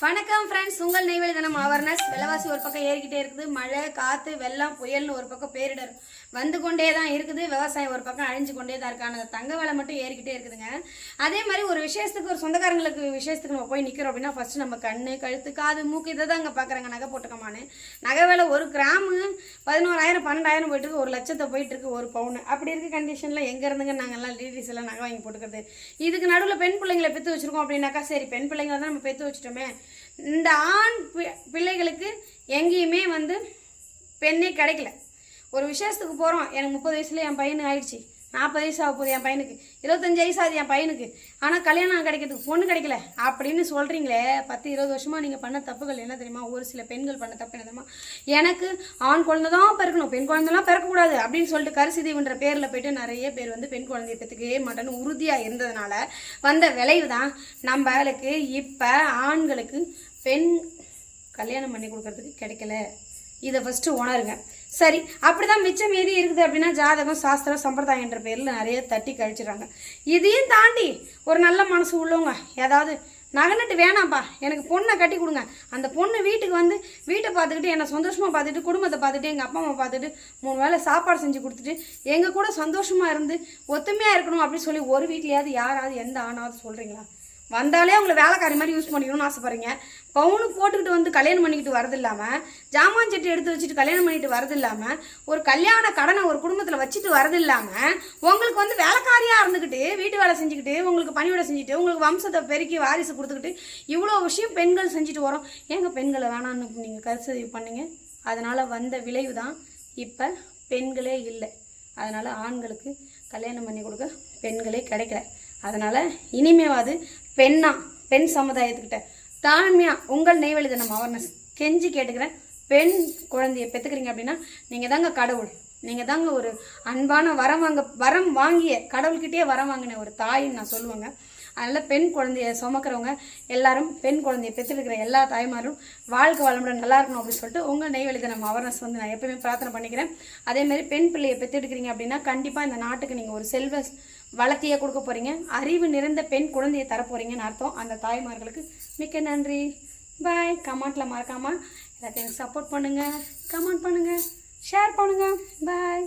வணக்கம் ஃப்ரெண்ட்ஸ், உங்கள் நெய்வேலி தினம் அவேர்னஸ். விலைவாசி ஒரு பக்கம் ஏறிக்கிட்டே இருக்குது. மழை, காற்று, வெள்ளம், புயல்னு ஒரு பக்கம் பேரிடர் வந்து கொண்டே தான் இருக்குது. விவசாயம் ஒரு பக்கம் அழிஞ்சு கொண்டே தான் இருக்கான. தங்க விலை மட்டும் ஏறிக்கிட்டே இருக்குதுங்க. அதே மாதிரி ஒரு விசேஷத்துக்கு, ஒரு சொந்தக்காரங்களுக்கு விசேஷத்துக்கு நம்ம போய் நிற்கிறோம் அப்படின்னா ஃபஸ்ட்டு நம்ம கண்ணு, கழுத்து, காது, மூக்கு இதை தான் அங்கே பார்க்குறாங்க. நகை போட்டுக்கமானு நகை விலை ஒரு கிராமு 11,000 12,000 போயிட்டுருக்கு. 1,00,000 போயிட்டுருக்கு ஒரு பவுன். அப்படி இருக்க கண்டிஷனில் எங்கே இருந்துங்க நாங்கள்லாம் லேடிஸ் எல்லாம் நகை வாங்கி போட்டுக்கிறது? இதுக்கு நடுவில் பெண் பிள்ளைங்களை பெற்று வச்சுருக்கோம் அப்படின்னாக்கா, சரி பெண் பிள்ளைங்களை தான் நம்ம பெற்று வச்சுட்டோமே, இந்த ஆண் பிள்ளைகளுக்கு எங்கேயுமே பெண்ணே கிடைக்கல. ஒரு விசேஷத்துக்கு போகிறோம், எனக்கு 30 வயசுல என் பையனு ஆயிடுச்சு, 40 வயசு ஆக போகுது என் பையனுக்கு, 25 வயசு ஆகுது என் பையனுக்கு, ஆனால் கல்யாணம் கிடைக்கிறதுக்கு பொண்ணு கிடைக்கல அப்படின்னு சொல்கிறீங்களே. 10-20 வருஷமாக நீங்கள் பண்ண தப்புகள் என்ன தெரியுமா? ஒரு சில பெண்கள் பண்ண தப்பு என்ன தெரியுமா? எனக்கு ஆண் குழந்தை தான் பிறக்கணும், பெண் குழந்தைலாம் பிறக்கக்கூடாது அப்படின்னு சொல்லிட்டு கருசிதைவுன்ற பேரில் போய்ட்டு நிறைய பேர் பெண் குழந்தைய பெற்றுக்கவே மாட்டேன்னு உறுதியாக இருந்ததுனால வந்த விளைவு தான் நம்மளுக்கு இப்போ ஆண்களுக்கு பெண் கல்யாணம் பண்ணி கொடுக்கறதுக்கு கிடைக்கல. இதை ஃபஸ்ட்டு உணருங்க. சரி, அப்படி தான் மிச்சம் மீதி இருக்குது அப்படின்னா ஜாதகம், சாஸ்திரம், சம்பிரதாயன்ற பேரில் நிறைய தட்டி கழிச்சிடுறாங்க. இதையும் தாண்டி ஒரு நல்ல மனசு உள்ளவங்க ஏதாவது நகை வேணாம்ப்பா, எனக்கு பொண்ணை கட்டி கொடுங்க, அந்த பொண்ணு வீட்டுக்கு வீட்டை பார்த்துக்கிட்டு என்னை சந்தோஷமாக பார்த்துட்டு, குடும்பத்தை பார்த்துட்டு, எங்கள் அப்பா அம்மா பார்த்துட்டு, 3 வேளை சாப்பாடு செஞ்சு கொடுத்துட்டு எங்கள் கூட சந்தோஷமாக இருந்து ஒத்துமையாக இருக்கணும் அப்படின்னு சொல்லி ஒரு வீட்லையாவது யாராவது எந்த ஆணாவது சொல்கிறீங்களா? வந்தாலே அவங்களை வேலைக்காரி மாதிரி யூஸ் பண்ணிக்கணும்னு ஆசைப்படுறீங்க. பவுனு போட்டுக்கிட்டு கல்யாணம் பண்ணிக்கிட்டு வரது இல்லாமல், ஜாமான் சட்டி எடுத்து வச்சுட்டு கல்யாணம் பண்ணிட்டு வரது இல்லாமல், ஒரு கல்யாண கடனை ஒரு குடும்பத்தில் வச்சுட்டு வரது இல்லாமல், உங்களுக்கு வேலைக்காரியாக இருந்துக்கிட்டு வீட்டு வேலை செஞ்சுக்கிட்டு, உங்களுக்கு பணிவிட செஞ்சுட்டு, உங்களுக்கு வம்சத்தை பெருக்கி வாரிசு கொடுத்துக்கிட்டு இவ்வளோ விஷயம் பெண்கள் செஞ்சுட்டு வரோம். ஏங்க பெண்களை வேணான்னு நீங்கள் கருத்து பண்ணீங்க? அதனால் வந்த விளைவு தான் இப்போ பெண்களே இல்லை. அதனால் ஆண்களுக்கு கல்யாணம் பண்ணி கொடுக்க பெண்களே கிடைக்கல. அதனால் இனிமேவாது பெண் சமுதாயத்துக்கிட்ட தாழ்மையாக உங்கள் நெய்வேலி தினம் அவேர்னஸ் கெஞ்சி கேட்டுக்கிறேன். பெண் குழந்தைய பெற்றுக்கிறீங்க அப்படின்னா நீங்கள் தாங்க கடவுள். நீங்கள் தாங்க ஒரு அன்பான வரம் வாங்கிய கடவுள்கிட்டே வரம் வாங்கின ஒரு தாயின்னு நான் சொல்லுவேங்க. அதனால் பெண் குழந்தைய சுமக்கிறவங்க எல்லாரும், பெண் குழந்தைய பெற்றுருக்கிற எல்லா தாய்மாரும் வாழ்க்கை வளமுடன் நல்லா இருக்கணும் அப்படின்னு சொல்லிட்டு உங்கள் நெய்வேலி தினம் அவேர்னஸ் நான் எப்பவுமே பிரார்த்தனை பண்ணிக்கிறேன். அதேமாதிரி பெண் பிள்ளையை பெற்றெடுக்கிறீங்க அப்படின்னா கண்டிப்பாக இந்த நாட்டுக்கு நீங்கள் ஒரு செல்வ வளர்த்தியை கொடுக்க போகிறீங்க, அறிவு நிறைந்த பெண் குழந்தையை தரப்போகிறீங்கன்னு அர்த்தம். அந்த தாய்மார்களுக்கு மிக்க நன்றி. பாய். கமெண்ட்டில் மறக்காமல் எல்லாத்தையும் சப்போர்ட் பண்ணுங்கள், கமெண்ட் பண்ணுங்கள், ஷேர் பண்ணுங்கள். பாய்.